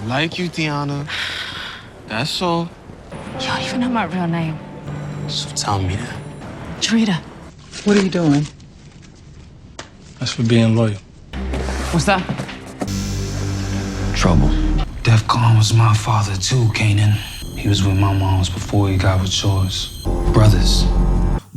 like you, Tiana. That's all. You don't even know my real name. So tell me that. Trita. What are you doing? That's for being loyal. What's that? Trouble. Defcon was my father too, Kanan. He was with my mom's before he got with yours. Brothers.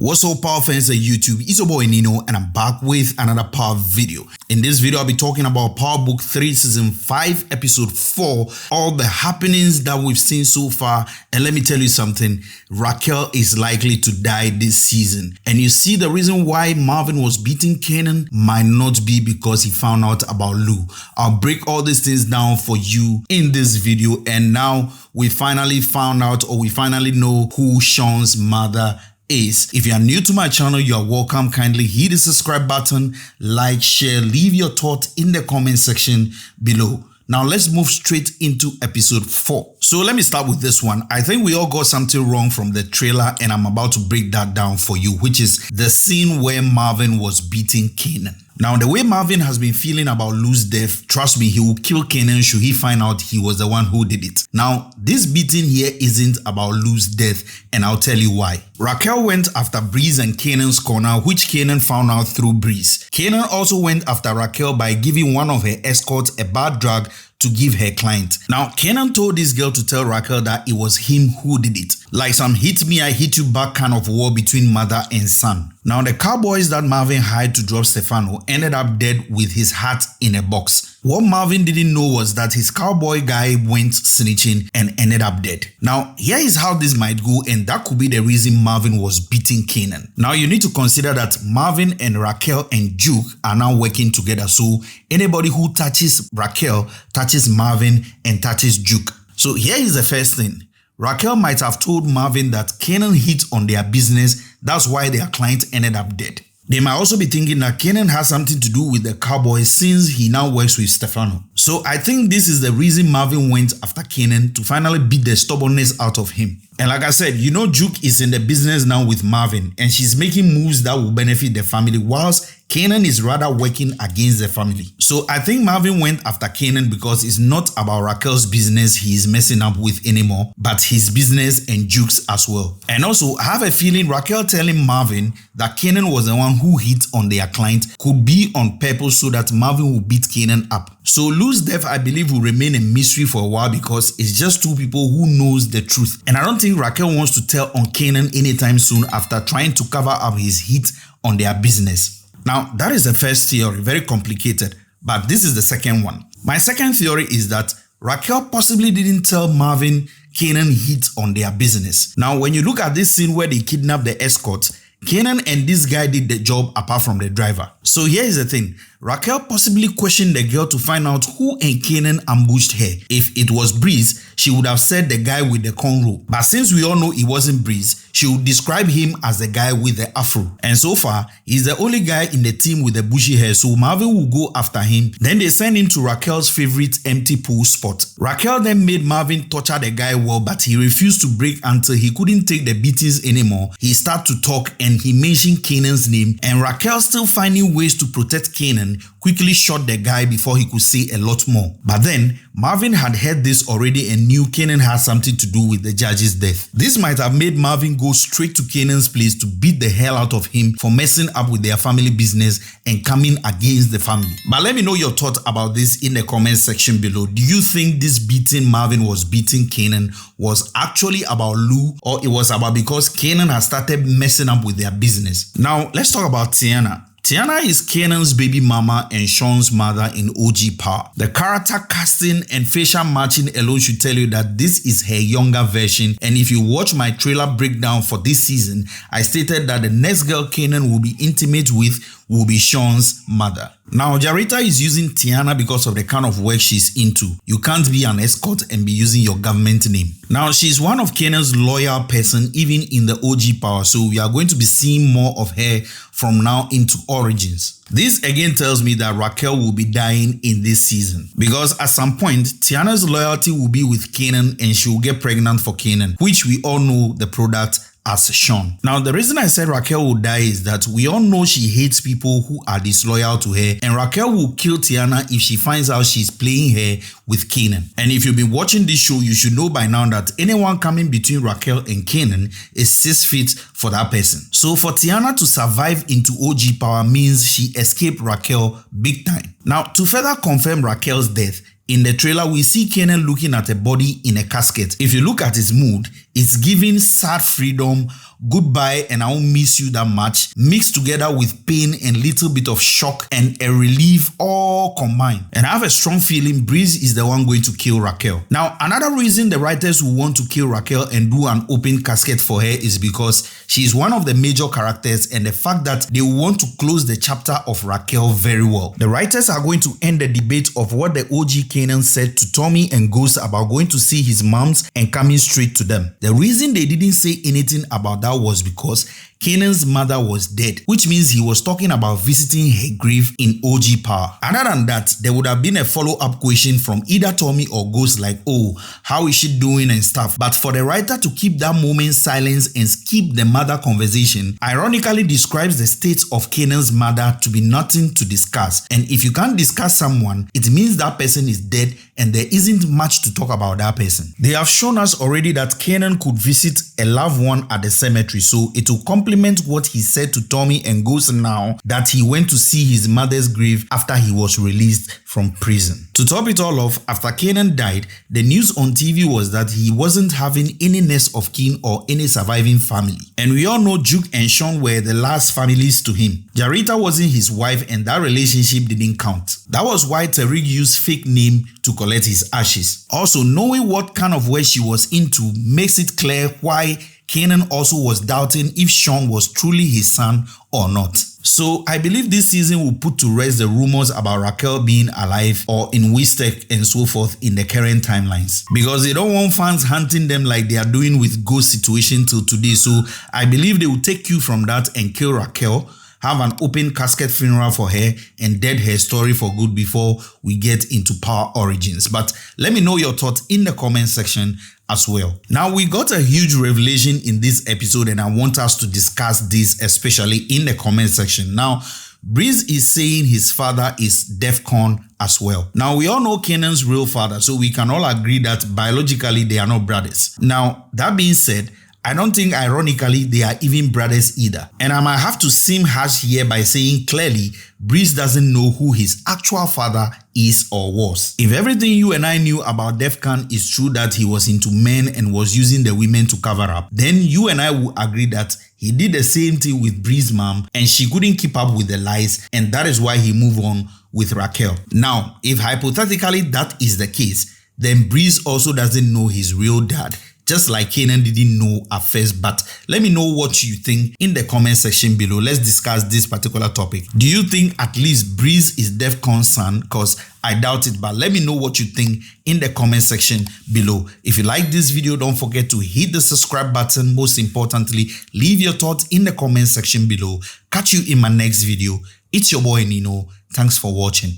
What's up, power fans of YouTube? It's your boy Nino, and I'm back with another power video. In this video, I'll be talking about Power Book 3 Season 5 Episode 4, all the happenings that we've seen so far. And let me tell you something, Raquel is likely to die this season. And you see, the reason why Marvin was beating Kanan might not be because he found out about Lou. I'll break all these things down for you in this video. And now we finally found out, or we finally know who Shawns' mother is. If you are new to my channel, you are welcome. Kindly hit the subscribe button, like, share, leave your thoughts in the comment section below. Now let's move straight into episode 4. So let me start with this one. I think we all got something wrong from the trailer, and I'm about to break that down for you, which is the scene where Marvin was beating Kanan. Now, the way Marvin has been feeling about Lou's death, trust me, he will kill Kanan should he find out he was the one who did it. Now, this beating here isn't about Lou's death, and I'll tell you why. Raquel went after Breeze and Kanan's corner, which Kanan found out through Breeze. Kanan also went after Raquel by giving one of her escorts a bad drug to give her client. Now, Kanan told this girl to tell Raquel that it was him who did it. Like some hit me, I hit you back kind of war between mother and son. Now, the cowboys that Marvin hired to drop Stefano ended up dead with his hat in a box. What Marvin didn't know was that his cowboy guy went snitching and ended up dead. Now, here is how this might go, and that could be the reason Marvin was beating Kanan. Now, you need to consider that Marvin and Raquel and Duke are now working together. So, anybody who touches Raquel touches Marvin and touches Duke. So, here is the first thing. Raquel might have told Marvin that Kanan hit on their business. That's why their client ended up dead. They might also be thinking that Kanan has something to do with the cowboys since he now works with Stefano. So I think this is the reason Marvin went after Kanan, to finally beat the stubbornness out of him. And like I said, you know, Duke is in the business now with Marvin, and she's making moves that will benefit the family, whilst Kanan is rather working against the family. So I think Marvin went after Kanan because it's not about Raquel's business he is messing up with anymore, but his business and Duke's as well. And also, I have a feeling Raquel telling Marvin that Kanan was the one who hit on their client could be on purpose so that Marvin will beat Kanan up. So Lou's death, I believe, will remain a mystery for a while because it's just two people who knows the truth. And I don't think Raquel wants to tell on Kanan anytime soon after trying to cover up his hit on their business. Now, that is the first theory, very complicated, but this is the second one. My second theory is that Raquel possibly didn't tell Marvin Kanan hit on their business. Now, when you look at this scene where they kidnapped the escort, Kanan and this guy did the job apart from the driver. So here is the thing. Raquel possibly questioned the girl to find out who and Kanan ambushed her. If it was Breeze, she would have said the guy with the cornrow. But since we all know it wasn't Breeze, she would describe him as the guy with the afro. And so far, he's the only guy in the team with the bushy hair, so Marvin will go after him. Then they send him to Raquel's favorite empty pool spot. Raquel then made Marvin torture the guy well, but he refused to break until he couldn't take the beatings anymore. He started to talk and he mentioned Kanan's name, and Raquel, still finding ways to protect Kanan, quickly shot the guy before he could say a lot more. But then, Marvin had heard this already and knew Kanan had something to do with the judge's death. This might have made Marvin go straight to Kanan's place to beat the hell out of him for messing up with their family business and coming against the family. But let me know your thoughts about this in the comment section below. Do you think this beating Marvin was beating Kanan was actually about Lou, or it was about because Kanan has started messing up with their business? Now, let's talk about Tiana. Tiana is Kanan's baby mama and Shawns' mother in OG Power. The character casting and facial matching alone should tell you that this is her younger version, and if you watch my trailer breakdown for this season, I stated that the next girl Kanan will be intimate with will be Shawns' mother. Now, Jarita is using Tiana because of the kind of work she's into. You can't be an escort and be using your government name. Now, she's one of Kanan's loyal person even in the OG Power, so we are going to be seeing more of her from now into Origins. This again tells me that Raquel will be dying in this season because at some point, Tiana's loyalty will be with Kanan and she will get pregnant for Kanan, which we all know the product as Shawn. Now, the reason I said Raquel will die is that we all know she hates people who are disloyal to her, and Raquel will kill Tiana if she finds out she's playing her with Kanan. And if you've been watching this show, you should know by now that anyone coming between Raquel and Kanan is 6 feet for that person. So for Tiana to survive into OG power means she escaped Raquel big time. Now, to further confirm Raquel's death, in the trailer, we see Kanan looking at a body in a casket. If you look at his mood, it's giving sad freedom, goodbye and I won't miss you that much, mixed together with pain and little bit of shock and a relief all combined. And I have a strong feeling Breeze is the one going to kill Raquel. Now, another reason the writers will want to kill Raquel and do an open casket for her is because she is one of the major characters, and the fact that they want to close the chapter of Raquel very well. The writers are going to end the debate of what the OG Kanan said to Tommy and Ghost about going to see his moms and coming straight to them. The reason they didn't say anything about that was because Kanan's mother was dead, which means he was talking about visiting her grave in OG power. Other than that, there would have been a follow-up question from either Tommy or Ghost like, oh, how is she doing and stuff. But for the writer to keep that moment silence and skip the mother conversation, ironically describes the state of Kanan's mother to be nothing to discuss. And if you can't discuss someone, it means that person is dead and there isn't much to talk about that person. They have shown us already that Kanan could visit a loved one at the cemetery, so it will complement what he said to Tommy and Ghost now that he went to see his mother's grave after he was released from prison. To top it all off, after Kanan died, the news on TV was that he wasn't having any next of kin or any surviving family. And we all know Duke and Shawn were the last families to him. Jarita wasn't his wife and that relationship didn't count. That was why Tariq used fake name to collect his ashes. Also, knowing what kind of way she was into makes it clear why Kanan also was doubting if Shawn was truly his son or not. So I believe this season will put to rest the rumors about Raquel being alive or in Wistek and so forth in the current timelines, because they don't want fans hunting them like they are doing with Ghost situation till today. So I believe they will take cue from that and kill Raquel, have an open casket funeral for her, and dead her story for good before we get into Power Origins. But let me know your thoughts in the comment section as well. Now, we got a huge revelation in this episode and I want us to discuss this, especially in the comment section. Now, Breeze is saying his father is Defcon as well. Now, we all know Kanan's real father, so we can all agree that biologically they are not brothers. Now, that being said, I don't think ironically they are even brothers either. And I might have to seem harsh here by saying clearly Breeze doesn't know who his actual father is or was. If everything you and I knew about Defcon is true, that he was into men and was using the women to cover up, then you and I will agree that he did the same thing with Breeze's mom and she couldn't keep up with the lies, and that is why he moved on with Raquel. Now, if hypothetically that is the case, then Breeze also doesn't know his real dad, just like Kanan didn't know at first. But let me know what you think in the comment section below. Let's discuss this particular topic. Do you think at least Breeze is Defcon's son? Because I doubt it, but let me know what you think in the comment section below. If you like this video, don't forget to hit the subscribe button. Most importantly, leave your thoughts in the comment section below. Catch you in my next video. It's your boy Nino. Thanks for watching.